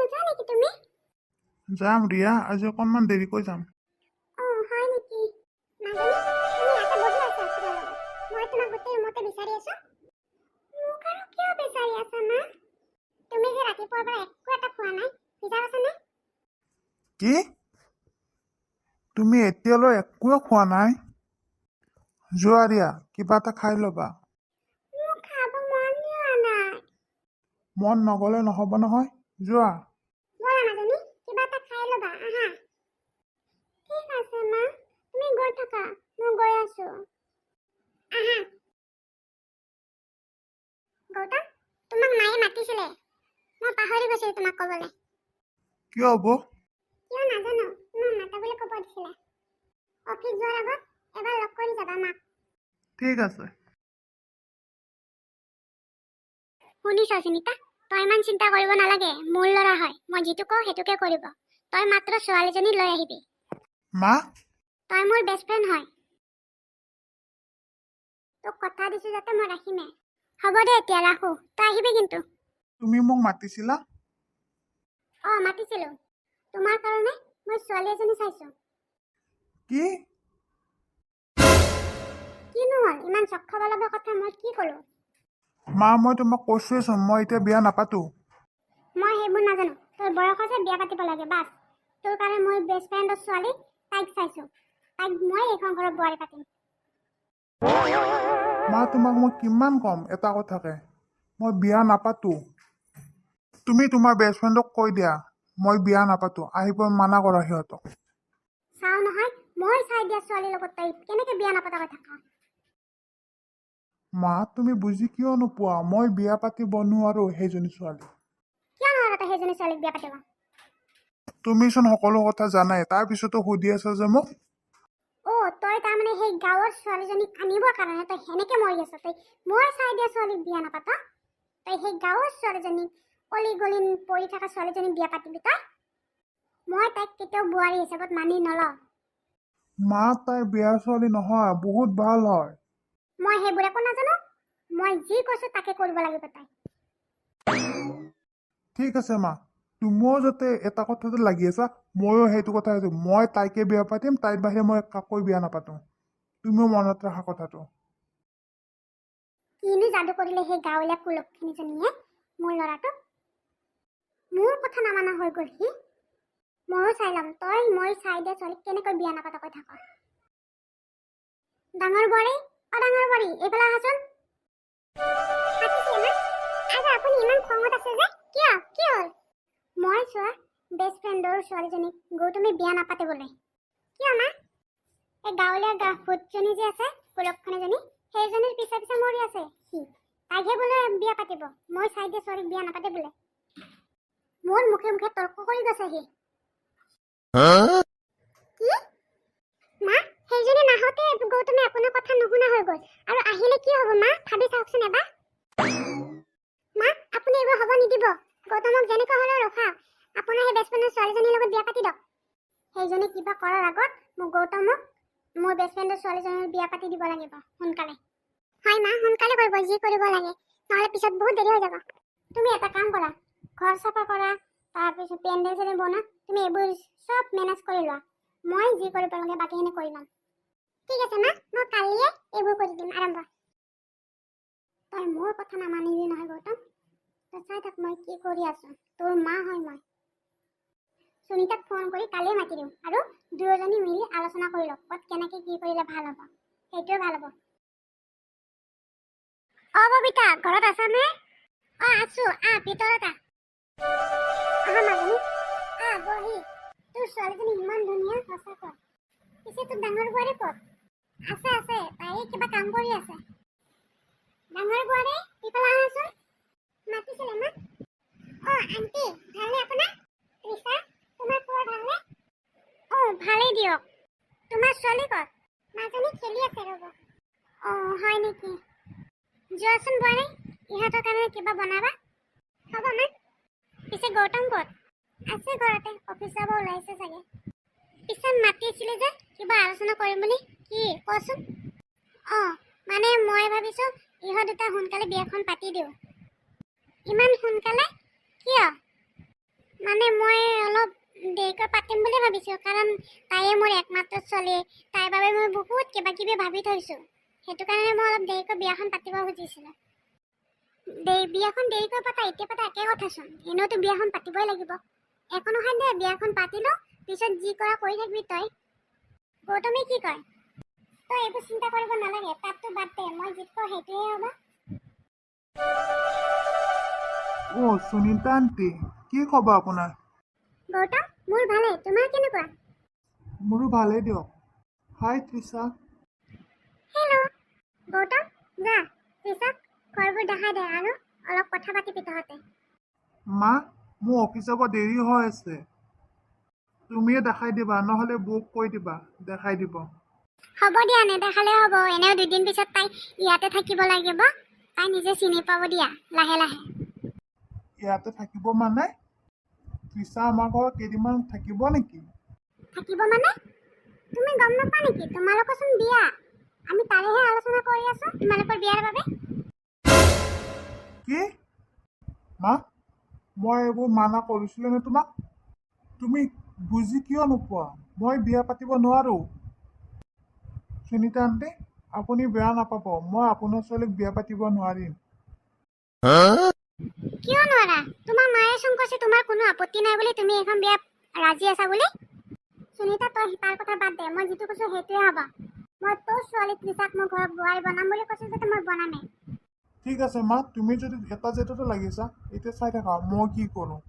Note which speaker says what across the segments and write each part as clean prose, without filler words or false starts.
Speaker 1: নোযোৱা নেকি তুমি?
Speaker 2: যাম ৰিয়া, আজি অকণমান দেৰিকৈ যাম।
Speaker 1: হয় নেকি? নাজানো, তুমি ইয়াতে বহি আছা খুৰাৰ লগত। মই তোমাক গোটেই ৰুমতে বিচাৰি আছো। মোক আৰু কিয় বিচাৰি আছা মা? তুমি যে ৰাতিপুৱাৰ পৰা একো এটা খোৱা নাই, ভিজা আছানে?
Speaker 2: কি? তুমি এতিয়ালৈ একোৱে খোৱা নাই? যোৱা ৰিয়া, কিবা এটা খাই ল'বা।
Speaker 1: মোক খাব মন যোৱা নাই।
Speaker 2: মন নগ'লে নহ'ব নহয়, যোৱা।
Speaker 1: ব'লা মাজনী, কিবা এটা খাই ল'বা, আহা। ঠিক আছে মা, তুমি গৈ থাকা, মই গৈ আছো। আহা। গৌতম, তোমাক মায়ে মাতিছিলে। মই পাহৰি গৈছিলো তোমাক ক'বলৈ।
Speaker 2: কিয় হ'ব?
Speaker 1: কিয় নাজানো, তোমাক মাতাবলৈ ক'ব দিছিলে। অফিচ যোৱাৰ আগত এবাৰ লগ কৰি যাবা মাক।
Speaker 2: ঠিক আছে।
Speaker 1: শুনিছ সুনিতা, তই ইমান চিন্তা কৰিব নালাগে। মোৰ ল'ৰা হয়, মই যিটো কওঁ সেইটোকে কৰিব। তই মাত্ৰ ছোৱালীজনী লৈ আহিবি।
Speaker 2: মা?
Speaker 1: তই মোৰ বেষ্ট ফ্ৰেণ্ড হয়। তোক কথা দিছো যাতে মই ৰাখিমে। হ'ব দে এতিয়া ৰাখো, তই আহিবি কিন্তু।
Speaker 2: তুমি মোক মাতিছিলা?
Speaker 1: মাতিছিলো। তোমাৰ কাৰণে মই ছোৱালী এজনী চাইছো।
Speaker 2: কি?
Speaker 1: কিনো হ'ল, ইমান চক খাব লগা কথা মই কি ক'লো?
Speaker 2: মা, মই তোমাক কৈছোৱেচোন, মই এতিয়া বিয়া নাপাতো।
Speaker 1: মই সেইবোৰ নাজানো। তোৰ বয়স হৈছে বিয়া পাতিব লাগে, বাছ। তোৰ কাৰণে মই বেষ্ট ফ্ৰেণ্ডৰ ছোৱালী তাইক চাইছো। তাইক মই এইখন ঘৰত বোৱাৰী পাতিম।
Speaker 2: মা, তোমাক মই কিমান ক'ম এটা কথাকে, মই বিয়া নাপাতো। তুমি তোমাৰ বেষ্ট ফ্ৰেণ্ডক কৈ দিয়া মই বিয়া নাপাতো, আহিব মানা কৰা সিহঁতক।
Speaker 1: চাও নহয়, মই চাই দিয়া ছোৱালীৰ লগত তাই কেনেকে বিয়া নাপতা কথা কয়।
Speaker 2: মা, তুমি বুজি কিয় নোপোৱা? মই বিয়া পাতিব নোৱাৰো সেইজনী ছোৱালী।
Speaker 1: কিয় নোৱাৰা তই সেইজনী ছোৱালীক বিয়া পাতিব?
Speaker 2: তুমিচোন সকলো কথা জানাই, তাৰপিছতো সুধি আছা যে মোক?
Speaker 1: তই তাৰমানে সেই গাঁৱৰ ছোৱালীজনীক আনিবৰ কাৰণে তই সেনেকে মৰি আছ। তই মই চাই দিয়া ছোৱালীক বিয়া নাপাতা, তই সেই গাঁৱৰ ছোৱালীজনীক, অলি গলি পৰি থকা ছোৱালীজনীক বিয়া পাতিবি তই? মই তাইক কেতিয়াও বোৱাৰী হিচাপত মানি নলওঁ।
Speaker 2: মা, তাই বিয়া ছোৱালী নহয়, বহুত ভাল হয়।
Speaker 1: মই সেইবোৰ একো নাজানো। মই যি কৈছো তাকে কৰিব লাগিব তাই।
Speaker 2: ঠিক আছে মা, তুমিও যাতে এটা কথাতে লাগি আছা, ময়ো সেইটো কথা আছো। মই তাইকে বিয়া পাতিম, তাইৰ বাহিৰে মই কাকৈ বিয়া নাপাতো। তুমিও মনত ৰাখা কথাটো।
Speaker 1: কিনো যাদু কৰিলে সেই গাঁৱলীয়া কুলক্ষণীজনীয়ে মোৰ ল'ৰাটোক? মোৰ কথা নামানা হৈ গ'ল সি। ময়ো চাই ল'ম তই মই চাই দিয়া ছোৱালীক কেনেকৈ বিয়া নাপাতা কৈ থাক। ডাঙৰ বোৱাৰী, ডাঙৰ বোৱাৰী, এইফালে আহাচোন। আপুনি ইমান খঙত আছে যে কিয়? কি হ'ল? মই চোৱা বেষ্ট ফ্ৰেণ্ডৰ ছোৱালীজনীক গৌতমে বিয়া নাপাতে বোলে। কিয় মা? এই গাঁৱলীয়া ভূতজনী যে আছে কুলক্ষণীজনী, সেইজনীৰ পিছে পিছে মৰি আছে সি। তাইহে বোলে বিয়া পাতিব, মই চাই দিয়া ছোৱালীক বিয়া নাপাতে বোলে। মোৰ মুখে মুখে তৰ্ক কৰি গৈছে সি। কি? মা, সেইজনী নাহতে গৌতমে আপোনাৰ কথা নুশুনা হৈ গ'ল। আৰু আহিলে কি হ'ব মা? ভাবি চাওকচোন এবাৰ। মা, আপুনি এইবোৰ হ'ব নিদিব। গৌতমক যেনেকৈ হ'লেও ৰখা। আপোনাৰ সেই বেষ্ট ফ্ৰেণ্ডৰ ছোৱালীজনীৰ লগত বিয়া পাতি দিয়ক। সেইজনী কিবা কৰাৰ আগত মোক গৌতমক মোৰ বেষ্ট ফ্ৰেণ্ডৰ ছোৱালীজনীৰ বিয়া পাতি দিব লাগিব সোনকালে। হয় মা, সোনকালে কৰিব যি কৰিব লাগে, নহ'লে পিছত বহুত দেৰি হৈ যাব। তুমি এটা কাম কৰা, ঘৰ চাফা কৰা, তাৰপিছত পেণ্ডেল চেণ্ডেল বনোৱা, তুমি এইবোৰ চব মেনেজ কৰি লোৱা। মই যি কৰিব লাগে বাকীখিনি কৰি ল'ম। ঠিক আছে মা, মই কালিয়ে এইবোৰ কৰি দিম আৰম্ভ। তই মোৰ কথা নামানিবি নহয় গৌতম। তই চাই থাক মই কি কৰি আছো। তোৰ মা হয় মই। সুনিতাক ফোন কৰি কালিয়ে মাতি দিম আৰু দুয়োজনী মিলি আলোচনা কৰি লওঁ ক'ত কেনেকে কি কৰিলে ভাল হ'ব। সেইটোৱে ভাল হ'ব। ববিতা, ঘৰত আছানে? আছো, ভিতৰত আহ। মাজনী, বহি। তোৰ ছোৱালীজনী ইমান ধুনীয়া, সঁচাকৈ। পিছে তোৰ ডাঙৰ বোৱাৰী ক'ত? আছে, তাই কিবা কাম কৰি আছে। ডাঙৰ বোৱাৰী, ইফালে আহাচোন। মাতিছিলে মা। আণ্টি, ভালনে আপোনাৰ? ৰিছা, তোমাৰ খবৰ ভালনে? ভালেই দিয়ক। তোমাৰ ছোৱালী ক'ত? মাজনী খেলি আছে ৰ'ব। হয় নেকি? যোৱাচোন বোৱাৰী, ইহঁতৰ কাৰণে কিবা বনাবা। হ'ব মা। পিছে গৌতম ক'ত? আছে ঘৰতে, অফিচ যাব ওলাইছে চাগে। পিছে মাতিছিলে যে কিবা আলোচনা কৰিম বুলি, কি কচোন? মানে মই ভাবিছো ইহঁত দুটা সোনকালে বিয়াখন পাতি দিওঁ। ইমান সোনকালে? কিয়? মানে মই অলপ দেৰিকৈ পাতিম বুলি ভাবিছোঁ, কাৰণ তাইয়ে মোৰ একমাত্ৰ ছোৱালী। তাইৰ বাবে মই বহুত কিবা কিবি ভাবি থৈছোঁ। সেইটো কাৰণে মই অলপ দেৰিকৈ বিয়াখন পাতিব খুজিছিলোঁ। বিয়াখন দেৰিকৈ পাতা এতিয়া পাতা একে কথাচোন। এনেওতো বিয়াখন পাতিবই লাগিব। একো নহয় দে, বিয়াখন পাতিলো, পিছত যি কৰা কৰি থাকিবি তই। গৌতমে কি কয়? তই এইবোৰ চিন্তা কৰিব নালাগে, তাততো বাদ দে, মই যি কওঁ সেইটোৱে হ'ব।
Speaker 2: সুনীতা আণ্টি, কি খবৰ আপোনাৰ?
Speaker 1: গৌতম, মোৰ ভালে, তোমাৰ কেনেকুৱা?
Speaker 2: মোৰো ভালেই দিয়ক। হাই তৃষা।
Speaker 1: হেল্ল' গৌতম, যা পিছত ঘৰবোৰ দেখাই দে আৰু অলপ কথা পাতিবি তহঁতে।
Speaker 2: মা, মোৰ অফিচ যাব দেৰি হৈ আছে। তুমিয়ে দেখাই দিবা, নহ'লে বৌক কৈ দিবা দেখাই দিব।
Speaker 1: হ'ব দিয়া, নেদেখালে হ'ব। এনেও 2 দিন পিছত তাই ইয়াতে থাকিব লাগিব। তাই নিজে চিনি পাব দিয়া, লাহে লাহে।
Speaker 2: ইয়াতে থাকিব মানে? তৃষা আমাৰ ঘৰত কেইদিনমান থাকিব নেকি?
Speaker 1: থাকিব মানে? তুমি গম নাপা নেকি? তোমালোকৰচোন বিয়া। আমি তাৰেহে আলোচনা কৰি আছো, তোমালোকৰ বিয়াৰ বাবে।
Speaker 2: কি? মা, মই এইবোৰ মানা কৰিছিলোঁ নে তোমাক? তুমি বুজি কিয় নোপোৱা? মই বিয়া পাতিব নোৱাৰোঁ। সুনীতা আণ্টি, আপুনি বেয়া নাপাব, মই আপোনাৰ ছোৱালীক বিয়া পাতিব নোৱাৰিম।
Speaker 1: কিয় নোৱাৰা? তোমাৰ মায়ে চোন কৈছে তোমাৰ কোনো আপত্তি নাই বুলি, তুমি এখন বিয়া ৰাজি আছা বুলি। সুনীতা, তই তাৰ কথা বাদ দে। মই যিটো কৈছো সেইটোৱে হ'ব। মই তোৰ ছোৱালী তৃষাক মোৰ ঘৰত বোৱাৰী বনাম বুলি কৈছো, যাতে মই বনামেই।
Speaker 2: ঠিক আছে মা, তুমি যদি এটা জেটতে লাগিছা, এতিয়া চাই থাকা মই কি কৰোঁ।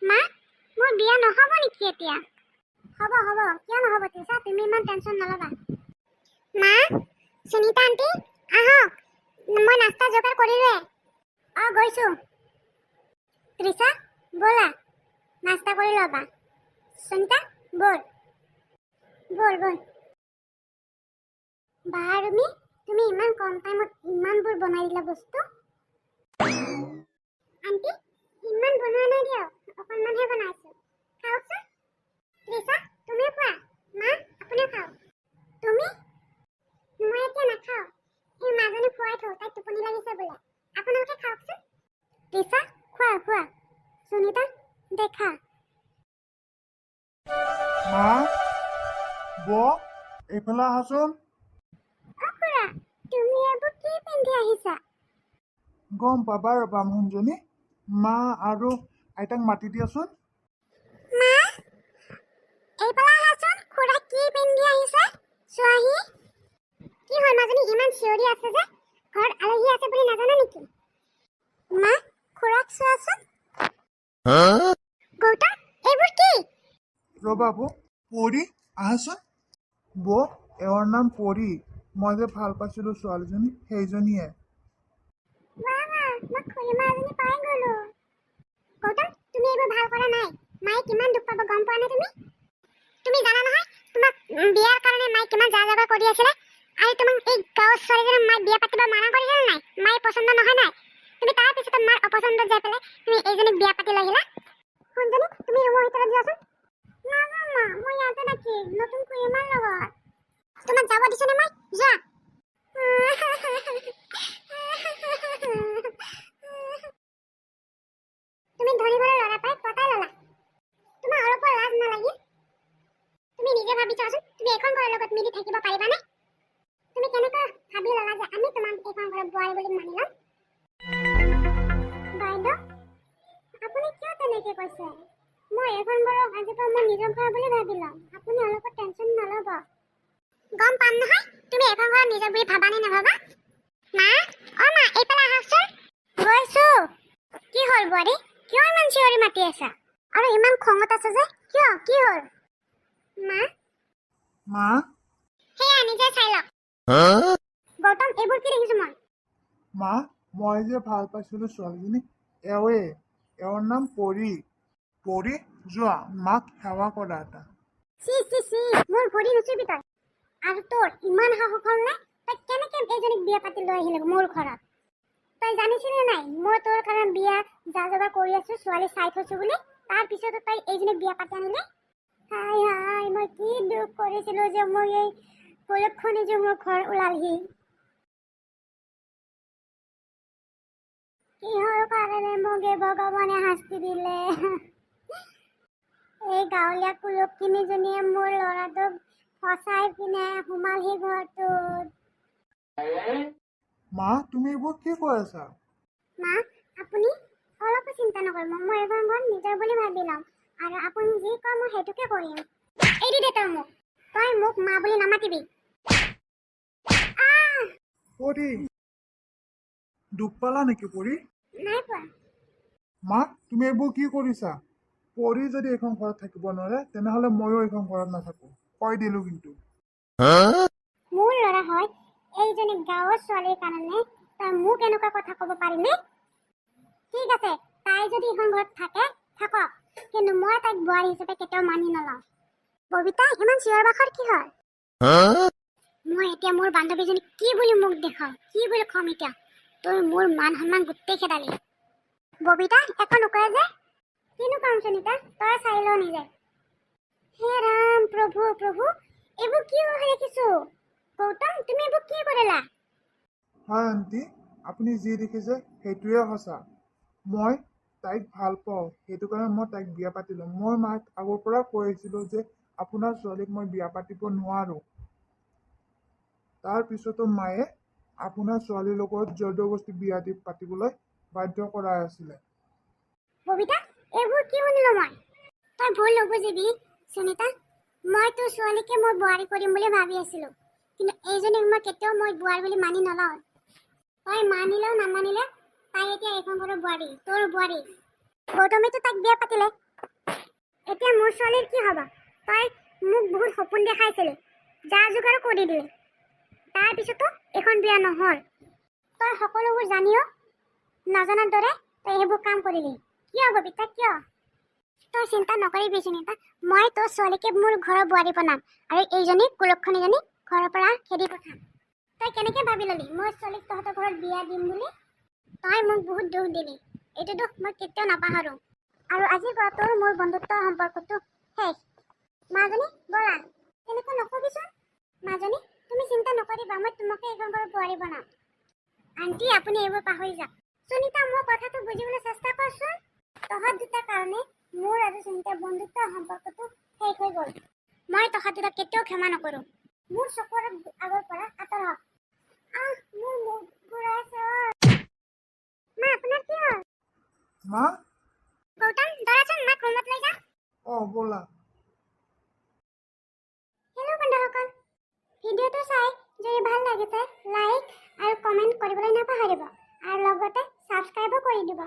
Speaker 1: মা, মোৰ বিয়া নহ'ব নেকি এতিয়া? হ'ব হ'ব, কিয় নহ'ব তৃষা, তুমি ইমান টেনশ্যন নল'বা। মা, সুনীতা আণ্টি আহক, মই নাস্তা যোগাৰ কৰিলোৱে। গৈছো। তৃষা, ব'লা নাস্তা কৰি ল'বা। সুনীতা, ব'ল ব'ল ব'ল। বা ৰুমি, তুমি ইমান কম টাইমত ইমানবোৰ বনাই দিলা বস্তু। আণ্টি, ইমান বনোৱা নাই দিয়ক, অকণমানহে বনাইছো। খাওকচোন। তৃষা, তুমিও খোৱা। মা, আপুনিও খাওক। তুমি? মই এতিয়া নাখাওঁ। এই মাজনী খুৱাই থওঁ, তাইক টোপনি লাগিছে বোলে। আপোনালোকে খাওকচোন। তৃষা, খোৱা খোৱা। সুনীতা, দেখা।
Speaker 2: মা, বৌ, এইফালে আহাচোন।
Speaker 1: খুৰা, তুমি এইবোৰ কি পিন্ধি আহিছা?
Speaker 2: গম পাবা ৰ'বা মোহনজনী। মা আৰু আইতাক মাতি দিয়াচোন।
Speaker 1: মা, এইফালে আহাচোন। খুৰা কি পিন্ধি আহিছে চোৱাহি। কি হ'ল মাজনী, ইমান চিঞৰি আছে যে? ঘৰত আলহী আছে বুলি নাজানা নেকি? মা, খুৰাক চোৱাচোন। গৌতম, এইবোৰ কি?
Speaker 2: ৰ'বা বৌ, পৰী, আহাচোন। বৌ, এওঁৰ নাম পৰী। মই যে ভাল পাইছিলোঁ ছোৱালীজনী, সেইজনীয়ে।
Speaker 1: মই খুৰীমা এজনী পাই গ'লো। গৌতম, তুমি এইবোৰ ভাল কৰা নাই। মায়ে কিমান দুখ পাব গম পোৱা নে তুমি? তুমি জানা নহয়, তোমাক বিয়াৰ কাৰণে মায়ে কিমান যা যোগাৰ কৰি আছিলে। আৰু তোমাক এই গাঁৱৰ ছোৱালীজনীক মায়ে বিয়া পাতিব মানা কৰিছিলে নাই? মায়ে পচন্দ নহয় নাই? তুমি তাৰ পিছতো মাৰ অপচন্দত যাই পেলাই তুমি এইজনীক বিয়া পাতি লৈ আহিলা। শুনজনী, তুমি ৰুমৰ ভিতৰত যোৱাচোন। নাযাওঁ মা, মই ইয়াতে থাকিম নতুন খুৰীমাৰ লগত। তোমাক যাব দিছো নে মই? যোৱা। তুমি ধনী ঘৰৰ ল'ৰা পাই পতাই ল'লা। তোমাৰ অলপো লাজ নালাগিল? তুমি নিজে ভাবি চোৱাচোন, তুমি এখন ঘৰৰ লগত মিলি থাকিব পাৰিবানে? তুমি কেনেকৈ ভাবি ল'লা যে আমি তোমাক এইখন ঘৰৰ বোৱাৰী বুলি মানি ল'ম? বাইদেউ, আপুনি কিয় তেনেকৈ কৈছে? মই এইখন ঘৰক আজিৰ পৰা মই নিজৰ ঘৰ বুলি ভাবি ল'ম। আপুনি অলপো টেনশ্যন নল'ব। গম পাম নহয়, তুমি এইখন ঘৰত নিজৰ বুলি ভাবা নে নাভাবা? মা, মা, এইফালে আহকচোন। গৈছো। কি হ'ল বোৱাৰী, কিয় ইমান চিঞৰি মাতি আছা? আৰু ইমান খঙত আছা যে কিয়? কি হ'ল? মা,
Speaker 2: মা,
Speaker 1: সেয়া নিজে চাই লওক। গৌতম, এইবোৰ কি দেখিছো মই?
Speaker 2: মা, মই যে ভাল পাইছিলোঁ ছোৱালীজনী, এওঁৰ নাম পৰী। পৰী, যোৱা মাক সেৱা কৰা এটা।
Speaker 1: চি চি চি, মোৰ ভৰি নুচুবি তই। আৰু তোৰ ইমান সাহস হ'ল নে? তই কেনেকে এইজনীক বিয়া পাতি লৈ আহিলি মোৰ ঘৰত? তই জানিছিলি নাই মই তোৰ কাৰণে বিয়া যা যোগাৰ কৰি আছো, ছোৱালী চাই থৈছো বুলি? তাৰ পিছতো তই এইজনীক বিয়া পাতি আনিলি? হাই হাই, মই কি দুখ কৰিছিলো যে মই এই কুলক্ষণি যে মোৰ ঘৰ ওলালহি। কিহৰ কাৰণে মোক এই ভগৱানে শাস্তি দিলে? এই গাঁৱলীয়া কুলক্ষিনীজনীয়ে মোৰ ল'ৰাটোক ফচাই পিনে সোমালহি ঘৰটোত।
Speaker 2: মা তুমি এইবোৰ কি কৈ আছা?
Speaker 1: মা, আপুনি অলপো চিন্তা নকৰিব। মই এইবাৰ মই নিজৰ বুলি ভাবি ল'ম আৰু আপুনি যি কয় মই সেইটোকে কৰিম। এৰি দে তই মোক। তই মোক মা বুলি নামাতিবি।
Speaker 2: পৰি দুখ পালা নেকি পৰি?
Speaker 1: নাই পোৱা।
Speaker 2: মা তুমি এইবোৰ কি কৰিছা? পৰি যদি এইখন ঘৰত থাকিব নোৱাৰে তেনেহ'লে ময়ো এইখন ঘৰত নাথাকো, কৈ দিলো কিন্তু।
Speaker 1: মোৰ ল'ৰা হয় এইজনী গাঁৱৰ ছোৱালীৰ কাৰণে তই মোক এনেকুৱা কথা ক'ব পাৰিনে? ঠিক আছে, তাই যদি এইখন ঘৰত থাকে থাকক, কিন্তু মই তাইক বোৱাৰী হিচাপে কেতিয়াও মানি নলওঁ। ববিতা, ইমান চিঞৰ বাখৰ কি হয়? মই এতিয়া মোৰ বান্ধৱীজনীক কি বুলি মোক দেখাওঁ, কি বুলি ক'ম এতিয়া? তই মোৰ মান সন্মান গোটেই খেদালি। ববিতা, একো নকয় যে? কিনো কাম সুনিতা, তই চাই ল নিজে। হে ৰাম, প্ৰভু প্ৰভু, এইবোৰ কি হৈ দেখিছো? গৌতম, তুমি এইবোৰ কি কৰিলা?
Speaker 2: হয় আণ্টি, আপুনি যি দেখিছে সেইটোৱে সঁচা। মই তাইক ভাল পাওঁ, সেইটো কাৰণে মই তাইক বিয়া পাতিলোঁ। মই মাক আগৰ পৰা কৈ আহিছিলোঁ যে আপোনাৰ ছোৱালীক মই বিয়া পাতিব নোৱাৰোঁ। তাৰপিছতো মায়ে আপোনাৰ ছোৱালীৰ লগত জবৰদস্তি বিয়া দি পাতিবলৈ বাধ্য কৰাই আছিলে।
Speaker 1: ববিতা, এইবোৰ কি শুনিলো মই? তই ভুল নুবুজিবি সুনিতা, মই তোৰ ছোৱালীকে মই বোৱাৰী কৰিম বুলি ভাবি আছিলো, কিন্তু এইজনীক মই কেতিয়াও মই বোৱাৰী বুলি মানি নলওঁ। তই মানিলেও নামানিলে তাই এতিয়া এইখন ঘৰৰ বোৱাৰী, তোৰ বোৱাৰী। গৌতমেতো তাইক বিয়া পাতিলে, এতিয়া মোৰ ছোৱালীৰ কি হ'ব? তই মোক বহুত সপোন দেখাইছিলি, যা যোগাৰ কৰি দিলি, তাৰপিছতো এইখন বিয়া নহ'ল। তই সকলোবোৰ জানিও নজনাৰ দৰে তই সেইবোৰ কাম কৰিলি। কিয় ববিতা, কিয়? তই চিন্তা নকৰিবি সুনিতা, মই তোৰ ছোৱালীকে মোৰ ঘৰৰ বোৱাৰী বনাম আৰু এইজনী কুলক্ষণীজনী ঘৰৰ পৰা খেদি পঠাম। তই কেনেকে ভাবি ললি মোৰ ছোৱালীক তহঁতৰ ঘৰত বিয়া দিম বুলি? তই মোক বহুত দুখ দিলি, এইটো দুখ মই কেতিয়াও নাপাহৰোঁ। আৰু আজিৰ পৰা তোৰ মোৰ বন্ধুত্বৰ সম্পৰ্কটো শেষ। মাজনী ব'লা, তেনেকৈ নকবিচোন। মাজনী, তুমি চিন্তা নকৰিবা, মই তোমাকে এইখন ঘৰৰ বোৱাৰী বনাম। আণ্টি, আপুনি এইবোৰ পাহৰি যাওক। সুনিতা, মোৰ কথাটো বুজিবলৈ চেষ্টা কৰচোন। তহঁত দুটাৰ কাৰণে মোৰ আৰু সুনিতাৰ বন্ধুত্বৰ সম্পৰ্কটো শেষ হৈ গ'ল। মই তহঁত দুটাক কেতিয়াও ক্ষমা নকৰোঁ। মোৰ চকুৰ আগৰ পৰা আঁতৰ হওক। মোৰ মুখ ঘূৰাইছে। মা, আপোনাৰ কি হ'ল?
Speaker 2: মা?
Speaker 1: গৌতম, ধৰাচোন মাক ৰুমত লৈ যা।
Speaker 2: ব'লা।
Speaker 1: হেল্ল' বন্ধুসকল, ভিডিঅ'টো চাই যদি ভাল লাগিছে লাইক আৰু কমেণ্ট কৰিবলৈ নাপাহৰিব আৰু লগতে ছাবস্ক্ৰাইবো কৰি দিব।